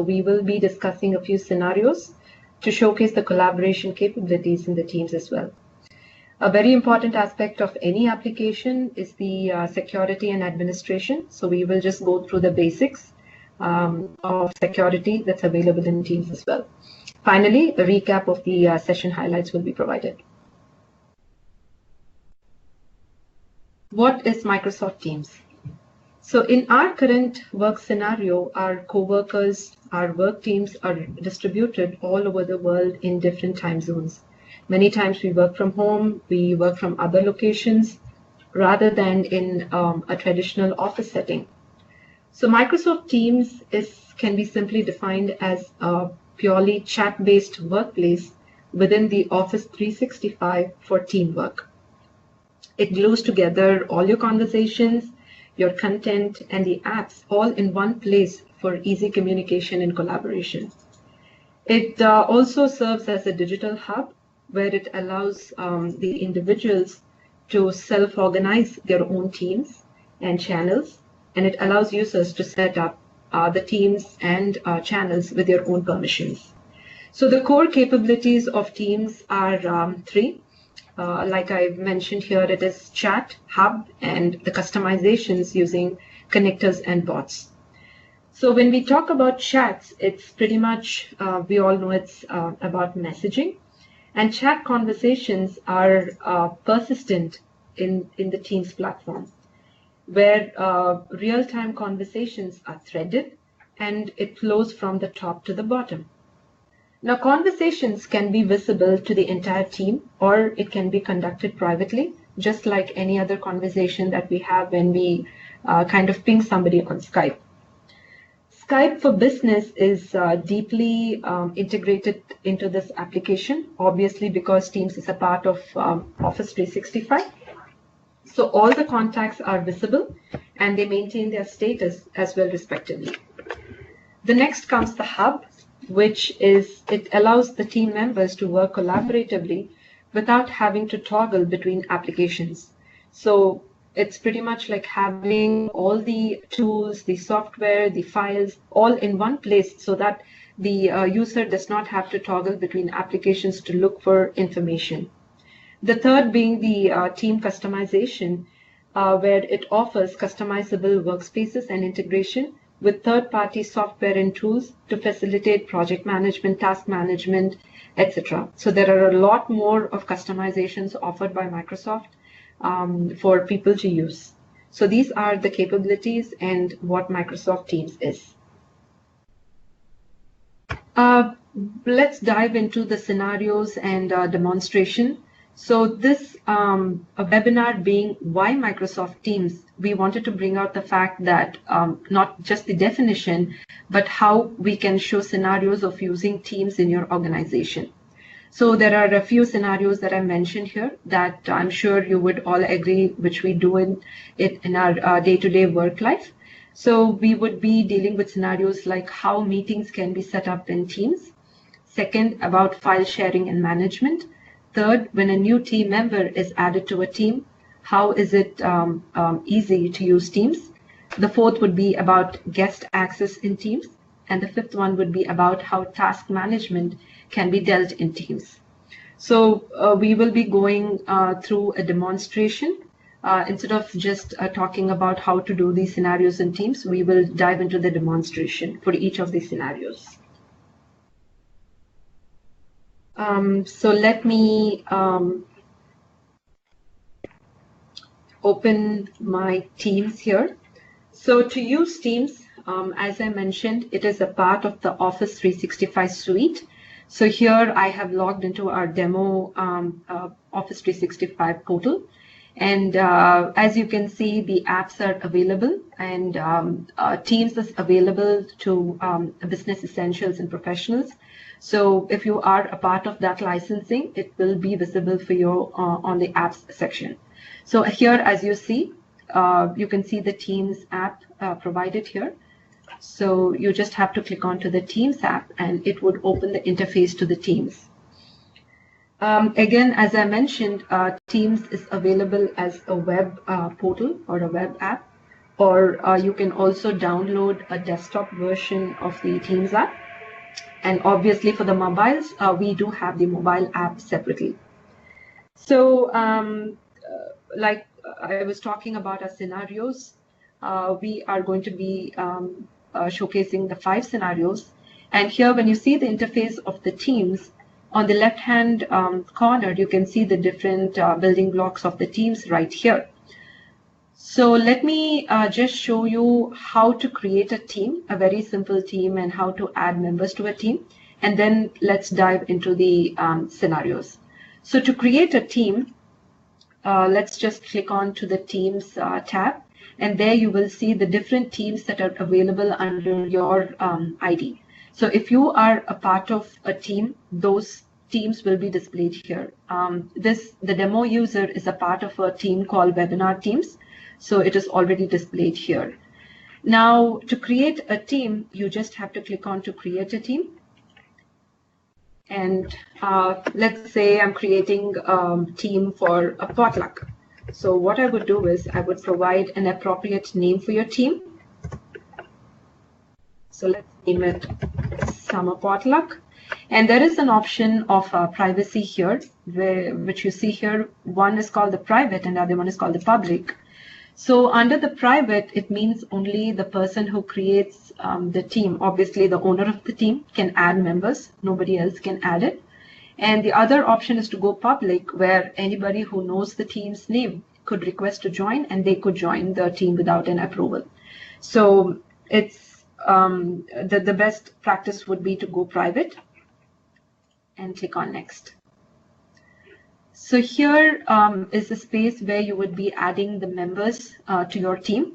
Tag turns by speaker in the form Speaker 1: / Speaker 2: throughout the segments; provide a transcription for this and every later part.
Speaker 1: we will be discussing a few scenarios to showcase the collaboration capabilities in the teams as well. A very important aspect of any application is the security and administration. So we will just go through the basics of security that's available in Teams as well. Finally, a recap of the session highlights will be provided. What is Microsoft Teams? So in our current work scenario, our co-workers, our work teams are distributed all over the world in different time zones. Many times we work from home, we work from other locations rather than in a traditional office setting. So Microsoft Teams can be simply defined as a purely chat-based workplace within the Office 365 for teamwork. It glues together all your conversations, your content, and the apps all in one place for easy communication and collaboration. It also serves as a digital hub where it allows the individuals to self-organize their own teams and channels, and it allows users to set up the teams and channels with their own permissions. So the core capabilities of Teams are three. Like I mentioned here, it is chat, hub, and the customizations using connectors and bots. So when we talk about chats, it's pretty much, we all know it's about messaging. And chat conversations are persistent in the Teams platform, where real-time conversations are threaded and it flows from the top to the bottom. Now, conversations can be visible to the entire team, or it can be conducted privately, just like any other conversation that we have when we kind of ping somebody on Skype. Skype for Business is deeply integrated into this application, obviously because Teams is a part of Office 365. So all the contacts are visible and they maintain their status as well respectively. The next comes the hub, which is, it allows the team members to work collaboratively without having to toggle between applications. So it's pretty much like having all the tools, the software, the files, all in one place so that the user does not have to toggle between applications to look for information. The third being the team customization, where it offers customizable workspaces and integration with third-party software and tools to facilitate project management, task management, etc. So there are a lot more of customizations offered by Microsoft for people to use. So these are the capabilities and what Microsoft Teams is. Let's dive into the scenarios and demonstration. So this webinar being why Microsoft Teams, we wanted to bring out the fact that not just the definition, but how we can show scenarios of using Teams in your organization. So there are a few scenarios that I mentioned here that I'm sure you would all agree, which we do in our day-to-day work life. So we would be dealing with scenarios like how meetings can be set up in Teams. Second, about file sharing and management. Third, when a new team member is added to a team, how is it easy to use Teams? The fourth would be about guest access in Teams. And the fifth one would be about how task management can be dealt in Teams. So we will be going through a demonstration. Instead of just talking about how to do these scenarios in Teams, we will dive into the demonstration for each of these scenarios. So let me open my Teams here. So to use Teams, as I mentioned, it is a part of the Office 365 suite. So here I have logged into our demo Office 365 portal. And as you can see, the apps are available, and Teams is available to business essentials and professionals. So if you are a part of that licensing, it will be visible for you on the apps section. So here, as you see, you can see the Teams app provided here. So you just have to click onto the Teams app and it would open the interface to the Teams. Again, as I mentioned, Teams is available as a web portal or a web app, or you can also download a desktop version of the Teams app. And obviously for the mobiles, we do have the mobile app separately. So like I was talking about our scenarios, we are going to be showcasing the 5 scenarios. And here, when you see the interface of the Teams, on the left-hand corner, you can see the different building blocks of the Teams right here. So let me just show you how to create a team, a very simple team, and how to add members to a team. And then let's dive into the scenarios. So to create a team, let's just click on to the Teams tab. And there you will see the different teams that are available under your ID. So if you are a part of a team, those teams will be displayed here. The demo user is a part of a team called Webinar Teams. So it is already displayed here. Now, to create a team, you just have to click on to create a team. And let's say I'm creating a team for a potluck. So what I would do is I would provide an appropriate name for your team. So let's name it Summer Potluck. And there is an option of privacy here, which you see here. One is called the private and the other one is called the public. So under the private, it means only the person who creates the team, obviously the owner of the team, can add members. Nobody else can add it. And the other option is to go public, where anybody who knows the team's name could request to join, and they could join the team without an approval. So it's the best practice would be to go private and click on next. So here is the space where you would be adding the members to your team.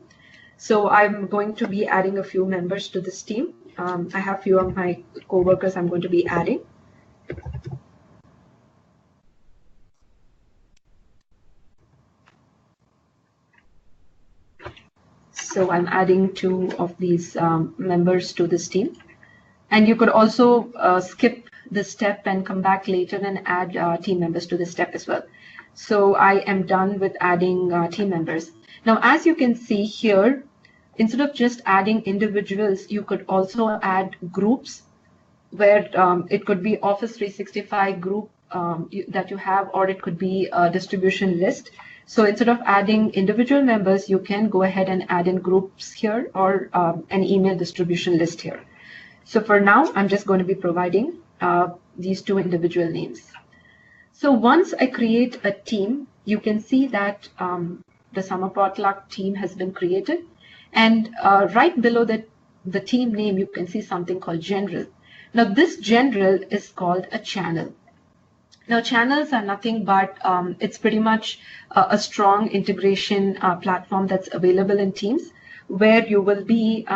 Speaker 1: So I'm going to be adding a few members to this team. I have a few of my co-workers I'm going to be adding. So I'm adding 2 of these members to this team. And you could also skip the step and come back later and add team members to the step as well. So I am done with adding team members. Now, as you can see here, instead of just adding individuals, you could also add groups, where it could be Office 365 group that you have, or it could be a distribution list. So instead of adding individual members, you can go ahead and add in groups here, or an email distribution list here. So for now, I'm just going to be providing these 2 individual names. So once I create a team, you can see that the Summer Potluck team has been created. And right below the team name, you can see something called General. Now this General is called a channel. Now channels are nothing but it's pretty much a strong integration platform that's available in Teams, where you will be,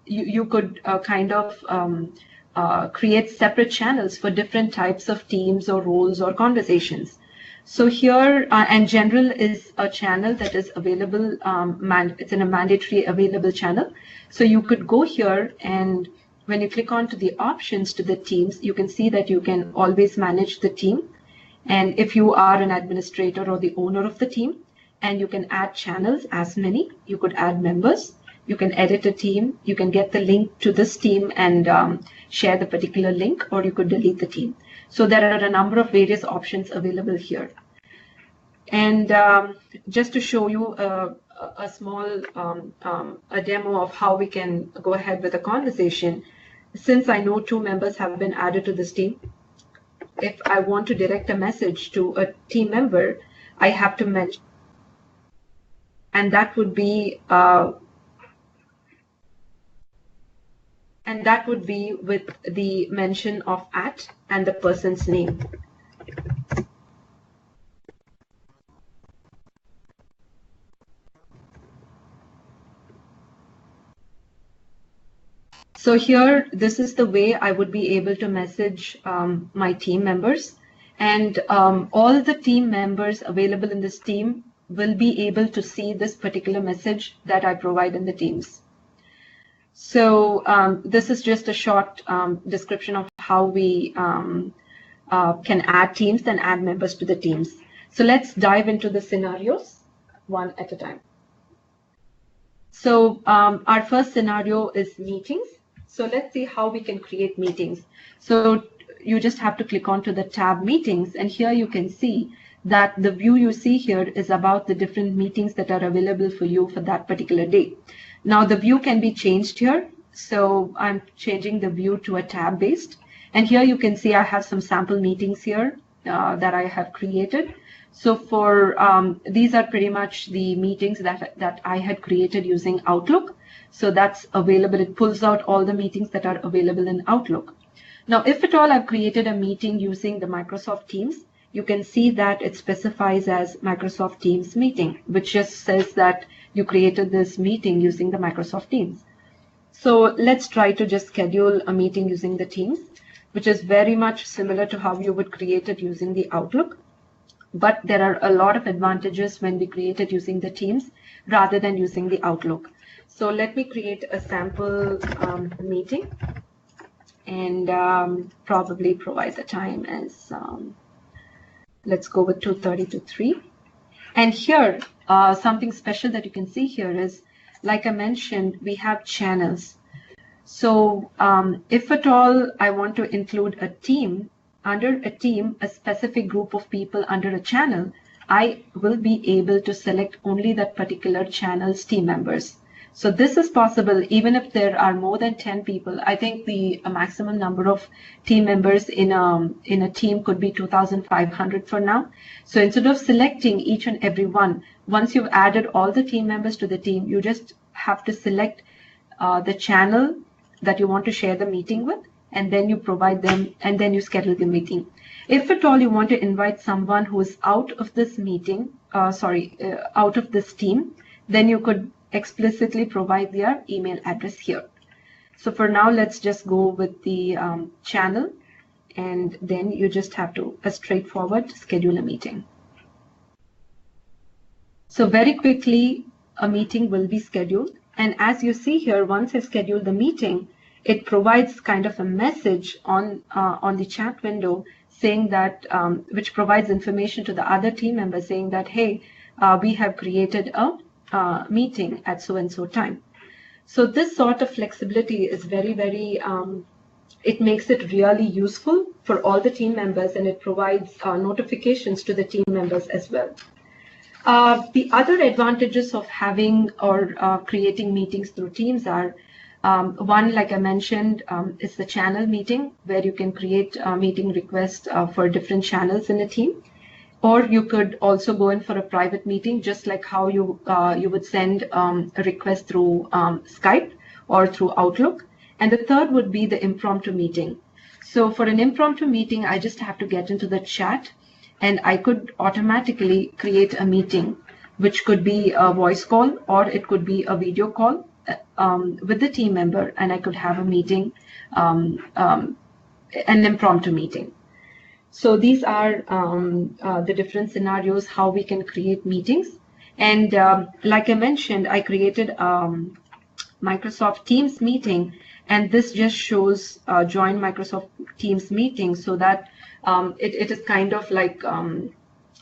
Speaker 1: you could kind of create separate channels for different types of teams or roles or conversations. So here, and General is a channel that is available, it's in a mandatory available channel. So you could go here, and when you click on to the options to the teams, you can see that you can always manage the team. And if you are an administrator or the owner of the team, and you can add channels as many, you could add members, you can edit a team, you can get the link to this team and share the particular link, or you could delete the team. So there are a number of various options available here. And just to show you a small a demo of how we can go ahead with a conversation, since I know 2 members have been added to this team, if I want to direct a message to a team member, I have to mention, and that would be with the mention of @ and the person's name. So here, this is the way I would be able to message my team members, and all the team members available in this team will be able to see this particular message that I provide in the Teams. So this is just a short description of how we can add teams and add members to the teams. So let's dive into the scenarios one at a time. So our first scenario is meetings. So let's see how we can create meetings. So you just have to click onto the tab meetings, and here you can see that the view you see here is about the different meetings that are available for you for that particular day. Now the view can be changed here. So I'm changing the view to a tab based, and here you can see I have some sample meetings here that I have created. So for these are pretty much the meetings that I had created using Outlook. So that's available. It pulls out all the meetings that are available in Outlook. Now, if at all I've created a meeting using the Microsoft Teams, you can see that it specifies as Microsoft Teams meeting, which just says that you created this meeting using the Microsoft Teams. So let's try to just schedule a meeting using the Teams, which is very much similar to how you would create it using the Outlook. But there are a lot of advantages when we create it using the Teams rather than using the Outlook. So let me create a sample meeting and probably provide the time as, let's go with 2:30 to 3. And here, something special that you can see here is, like I mentioned, we have channels. So if at all I want to include a team, under a team, a specific group of people under a channel, I will be able to select only that particular channel's team members. So this is possible even if there are more than 10 people. I think the maximum number of team members in a team could be 2,500 for now. So instead of selecting each and every one, once you've added all the team members to the team, you just have to select the channel that you want to share the meeting with, and then you provide them, and then you schedule the meeting. If at all you want to invite someone who is out of this meeting, out of this team, then you could explicitly provide their email address here. So for now, let's just go with the channel, and then you just have to straightforward schedule a meeting. So very quickly, a meeting will be scheduled. And as you see here, once I schedule the meeting, it provides kind of a message on the chat window saying that, which provides information to the other team members saying that, hey, we have created a meeting at so-and-so time. So this sort of flexibility is very, very, it makes it really useful for all the team members, and it provides notifications to the team members as well. The other advantages of having or creating meetings through Teams are, one, like I mentioned, is the channel meeting, where you can create a meeting requests for different channels in a team. Or you could also go in for a private meeting, just like how you would send a request through Skype or through Outlook. And the third would be the impromptu meeting. So for an impromptu meeting, I just have to get into the chat, and I could automatically create a meeting, which could be a voice call or it could be a video call with the team member, and I could have a meeting, an impromptu meeting. So these are the different scenarios how we can create meetings. And like I mentioned, I created Microsoft Teams meeting, and this just shows join Microsoft Teams meeting, so that it is kind of like,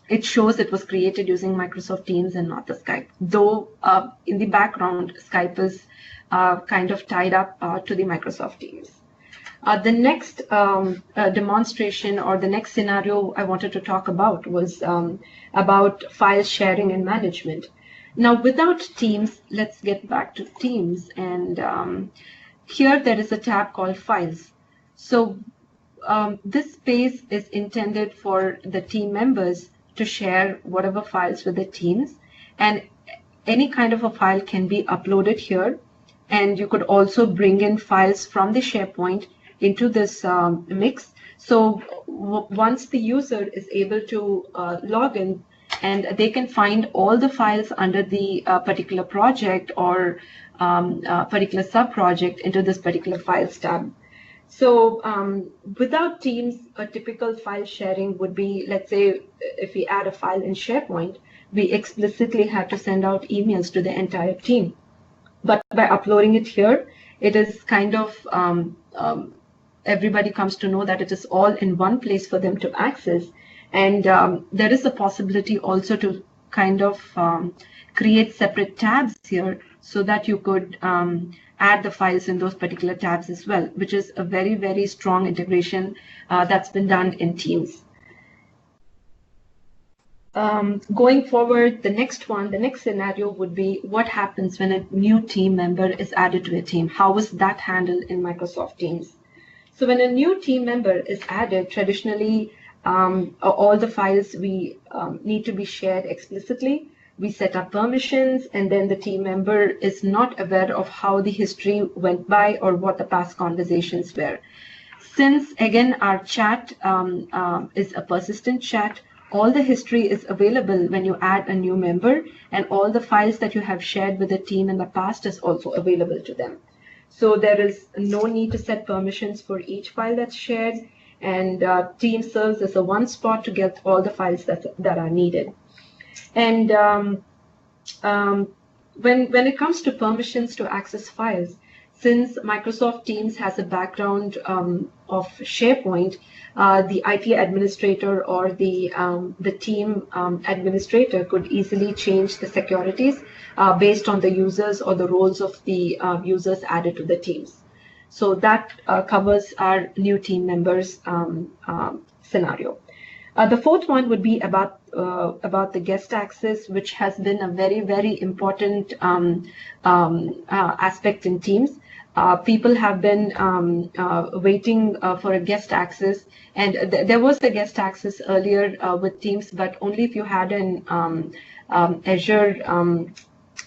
Speaker 1: it shows it was created using Microsoft Teams and not the Skype. Though in the background, Skype is kind of tied up to the Microsoft Teams. The next demonstration, or the next scenario I wanted to talk about, was about file sharing and management. Now, without Teams, let's get back to Teams. And here there is a tab called Files. So this space is intended for the team members to share whatever files with the teams. And any kind of a file can be uploaded here. And you could also bring in files from the SharePoint into this mix. So once the user is able to log in, and they can find all the files under the particular project or particular sub-project into this particular files tab. So without Teams, a typical file sharing would be, let's say, if we add a file in SharePoint, we explicitly have to send out emails to the entire team. But by uploading it here, it is kind of, everybody comes to know that it is all in one place for them to access. And there is a possibility also to kind of create separate tabs here so that you could add the files in those particular tabs as well, which is a very, very strong integration that's been done in Teams. Going forward, the next scenario would be what happens when a new team member is added to a team. How was that handled in Microsoft Teams? So when a new team member is added, traditionally, all the files we need to be shared explicitly. We set up permissions, and then the team member is not aware of how the history went by or what the past conversations were. Since, again, our chat is a persistent chat, all the history is available when you add a new member, and all the files that you have shared with the team in the past is also available to them. So there is no need to set permissions for each file that's shared, and Teams serves as a one spot to get all the files that are needed. And when it comes to permissions to access files, since Microsoft Teams has a background of SharePoint, the IT administrator or the team administrator could easily change the securities based on the users or the roles of the users added to the teams. So that covers our new team members scenario. The fourth one would be about the guest access, which has been a very, very important aspect in Teams. People have been waiting for a guest access, and there was a guest access earlier with Teams, but only if you had an Azure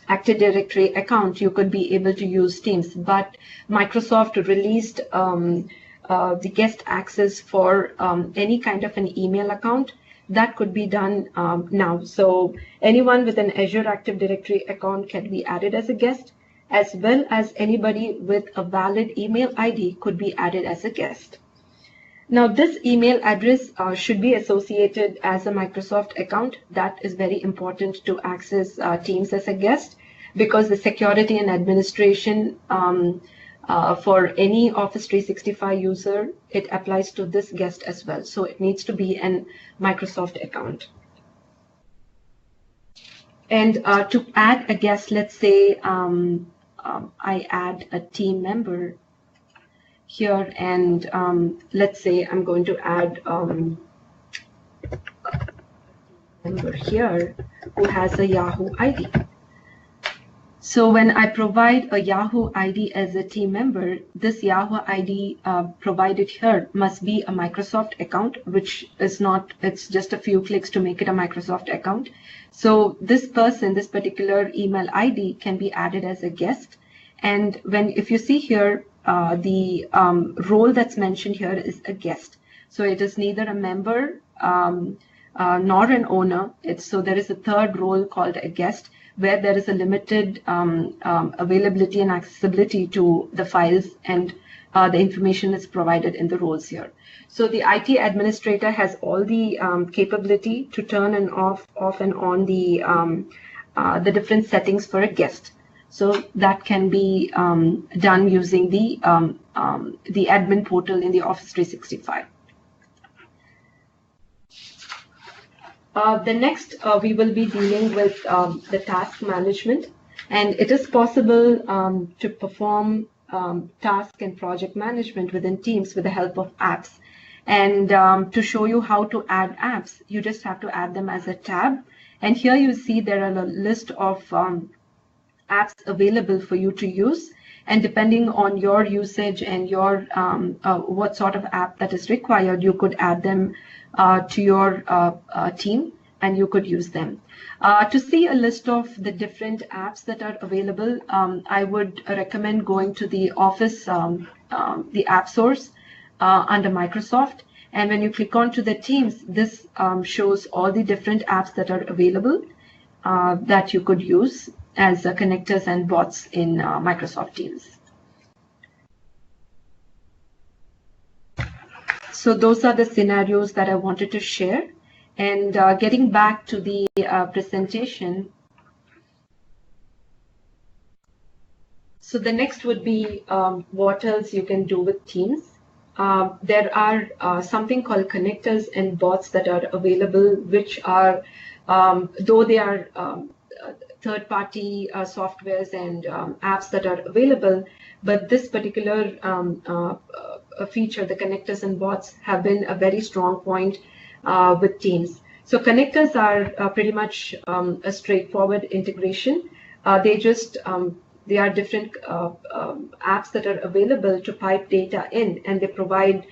Speaker 1: Active Directory account, you could be able to use Teams. But Microsoft released the guest access for any kind of an email account. That could be done now. So anyone with an Azure Active Directory account can be added as a guest, as well as anybody with a valid email ID could be added as a guest. Now, this email address should be associated as a Microsoft account. That is very important to access Teams as a guest, because the security and administration for any Office 365 user, it applies to this guest as well. So it needs to be an Microsoft account. And to add a guest, let's say I add a team member here, and let's say I'm going to add a member here who has a Yahoo ID. So when I provide a Yahoo ID as a team member, this Yahoo ID provided here must be a Microsoft account, which is not, it's just a few clicks to make it a Microsoft account. So this person, this particular email ID can be added as a guest. And if you see here, the role that's mentioned here is a guest. So it is neither a member nor an owner. So there is a third role called a guest, where there is a limited availability and accessibility to the files, and the information is provided in the roles here. So the IT administrator has all the capability to turn and off and on the different settings for a guest. So that can be done using the admin portal in the Office 365. The next, we will be dealing with the task management, and it is possible to perform task and project management within Teams with the help of apps. And to show you how to add apps, you just have to add them as a tab. And here you see there are a list of apps available for you to use. And depending on your usage and your what sort of app that is required, you could add them to your team, and you could use them. To see a list of the different apps that are available, I would recommend going to the Office, the App Source under Microsoft. And when you click onto the Teams, this shows all the different apps that are available that you could use as connectors and bots in Microsoft Teams. So those are the scenarios that I wanted to share. And getting back to the presentation. So the next would be what else you can do with Teams. there are something called connectors and bots that are available, which are, though they are third-party softwares and apps that are available, but this particular feature, the connectors and bots, have been a very strong point with Teams. So connectors are pretty much a straightforward integration. They are different apps that are available to pipe data in, and they provide,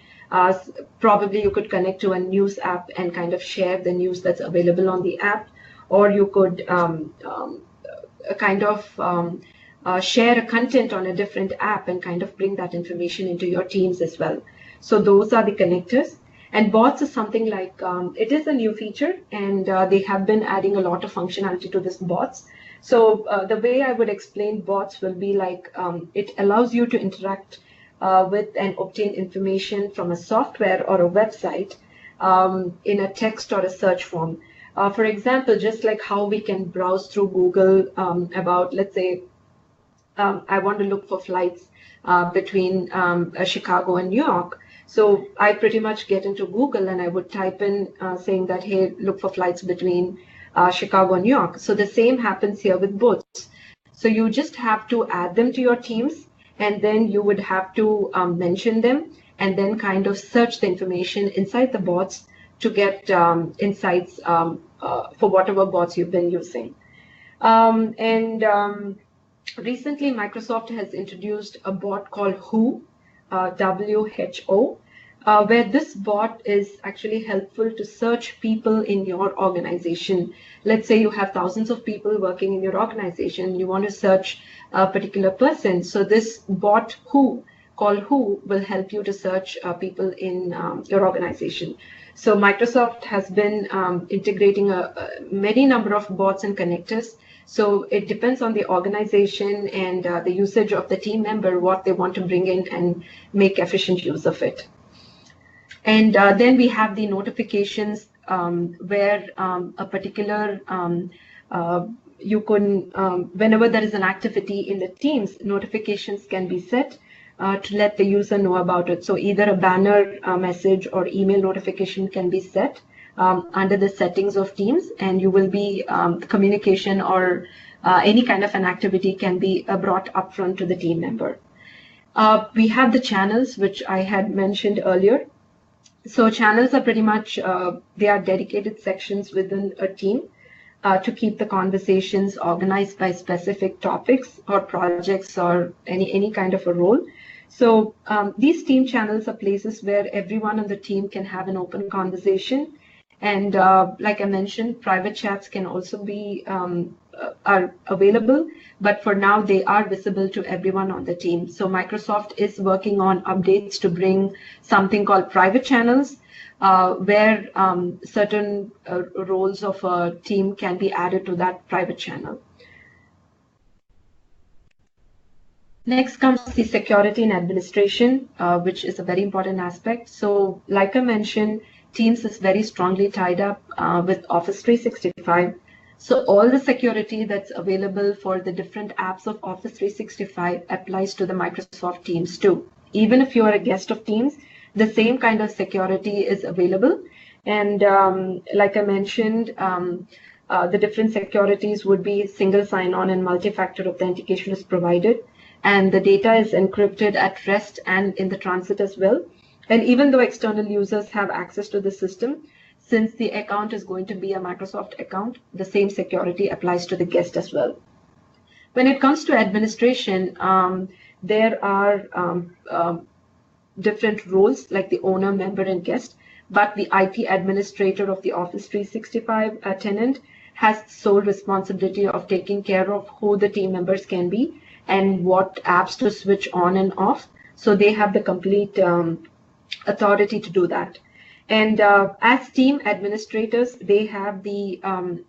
Speaker 1: probably you could connect to a news app and kind of share the news that's available on the app, or you could share a content on a different app and kind of bring that information into your Teams as well. So those are the connectors. And bots is something like, it is a new feature, and they have been adding a lot of functionality to this bots. So the way I would explain bots will be like, it allows you to interact with and obtain information from a software or a website in a text or a search form. For example, just like how we can browse through Google about, let's say, I want to look for flights between Chicago and New York. So I pretty much get into Google and I would type in saying that, hey, look for flights between Chicago and New York. So the same happens here with bots. So you just have to add them to your Teams, and then you would have to mention them and then kind of search the information inside the bots to get insights for whatever bots you've been using. Recently, Microsoft has introduced a bot called Who, WHO, where this bot is actually helpful to search people in your organization. Let's say you have thousands of people working in your organization, you want to search a particular person. So this bot called Who will help you to search people in your organization. So Microsoft has been integrating many number of bots and connectors. So it depends on the organization and the usage of the team member, what they want to bring in and make efficient use of it. And then we have the notifications where a particular, you can, whenever there is an activity in the Teams, notifications can be set to let the user know about it. So either a banner message or email notification can be set under the settings of Teams, and you will be communication or any kind of an activity can be brought up front to the team member. We have the channels, which I had mentioned earlier. So channels are pretty much, they are dedicated sections within a team to keep the conversations organized by specific topics or projects or any kind of a role. So these team channels are places where everyone on the team can have an open conversation. And like I mentioned, private chats can also be are available, but for now they are visible to everyone on the team. So Microsoft is working on updates to bring something called private channels, where certain roles of a team can be added to that private channel. Next comes the security and administration, which is a very important aspect. So like I mentioned, Teams is very strongly tied up with Office 365. So all the security that's available for the different apps of Office 365 applies to the Microsoft Teams too. Even if you are a guest of Teams, the same kind of security is available. And like I mentioned, the different securities would be single sign-on and multi-factor authentication is provided. And the data is encrypted at rest and in the transit as well. And even though external users have access to the system, since the account is going to be a Microsoft account, the same security applies to the guest as well. When it comes to administration, there are different roles like the owner, member, and guest, but the IT administrator of the Office 365 tenant has sole responsibility of taking care of who the team members can be and what apps to switch on and off. So they have the complete authority to do that. And as team administrators, they have the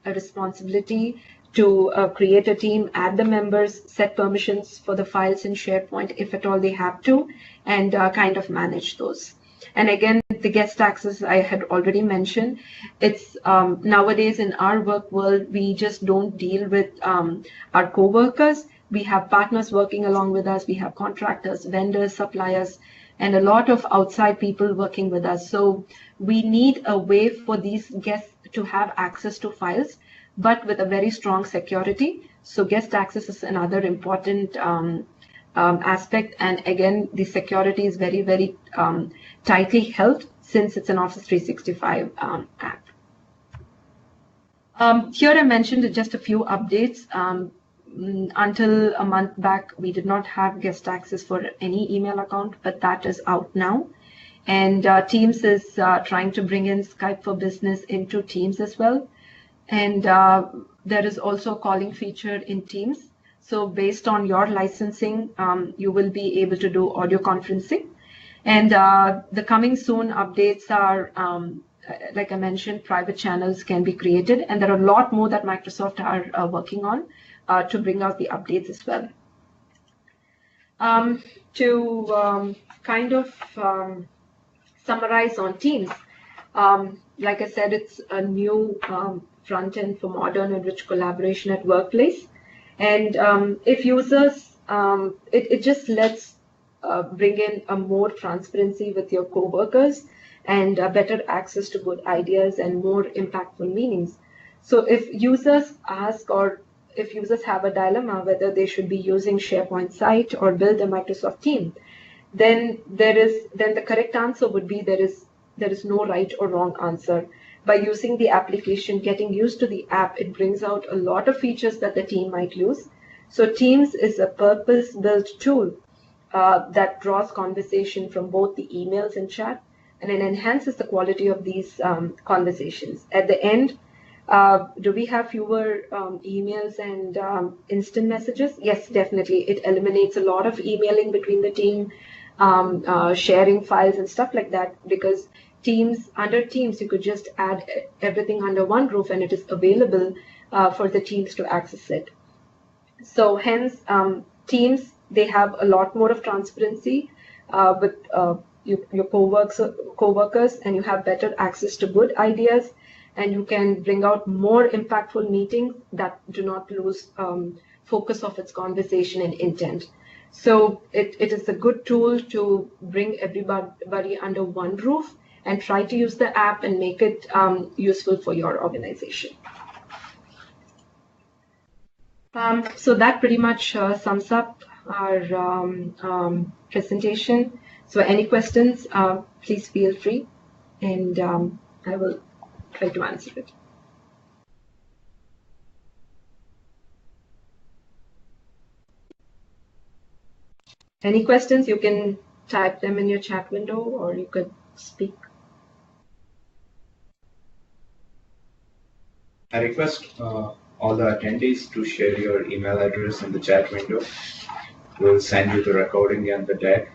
Speaker 1: responsibility to create a team, add the members, set permissions for the files in SharePoint if at all they have to, and kind of manage those. And again, the guest access I had already mentioned. It's nowadays in our work world, we just don't deal with our co-workers. We have partners working along with us. We have contractors, vendors, suppliers, and a lot of outside people working with us. So we need a way for these guests to have access to files, but with a very strong security. So guest access is another important aspect. And again, the security is very, very tightly held since it's an Office 365 app. Here I mentioned just a few updates. Until a month back, we did not have guest access for any email account, but that is out now. And Teams is trying to bring in Skype for Business into Teams as well. And there is also a calling feature in Teams. So based on your licensing, you will be able to do audio conferencing. And the coming soon updates are, like I mentioned, private channels can be created. And there are a lot more that Microsoft are working on to bring out the updates as well. To kind of summarize on Teams, like I said, it's a new front end for modern and rich collaboration at workplace. And if users, it just lets bring in a more transparency with your coworkers and better access to good ideas and more impactful meetings. So if users ask, or if users have a dilemma whether they should be using SharePoint site or build a Microsoft team, then the correct answer would be there is no right or wrong answer. By using the application, getting used to the app, it brings out a lot of features that the team might use. So Teams is a purpose-built tool that draws conversation from both the emails and chat, and it enhances the quality of these conversations. At the end, do we have fewer emails and instant messages? Yes, definitely. It eliminates a lot of emailing between the team, sharing files and stuff like that, because under Teams, you could just add everything under one roof and it is available for the teams to access it. So hence, Teams, they have a lot more of transparency with your co-workers, and you have better access to good ideas, and you can bring out more impactful meetings that do not lose focus of its conversation and intent. So it is a good tool to bring everybody under one roof and try to use the app and make it useful for your organization. So that pretty much sums up our presentation. So any questions, please feel free, and I will try to answer it. Any questions, you can type them in your chat window or you could speak.
Speaker 2: I request all the attendees to share your email address in the chat window. We'll send you the recording and the deck.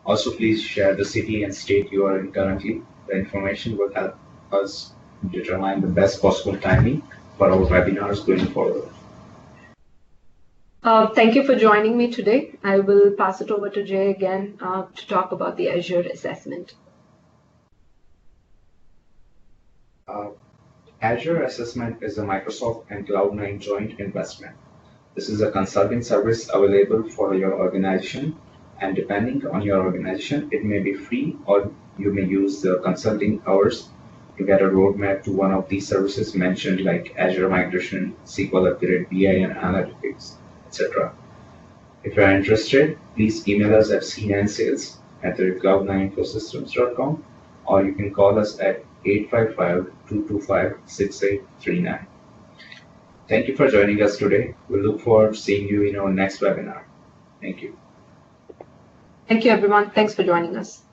Speaker 2: Also, please share the city and state you are in currently. The information will help us determine the best possible timing for our webinars going forward.
Speaker 1: Thank you for joining me today. I will pass it over to Jay again to talk about the Azure assessment.
Speaker 2: Azure Assessment is a Microsoft and Cloud9 joint investment. This is a consulting service available for your organization, and depending on your organization, it may be free or you may use the consulting hours to get a roadmap to one of these services mentioned, like Azure Migration, SQL Upgrade, BI and Analytics, etc. If you are interested, please email us at cnandsales@cloud9infosystems.com, or you can call us at 855-225-6839. Thank you for joining us today. We look forward to seeing you in our next webinar. Thank you.
Speaker 1: Thank you, everyone. Thanks for joining us.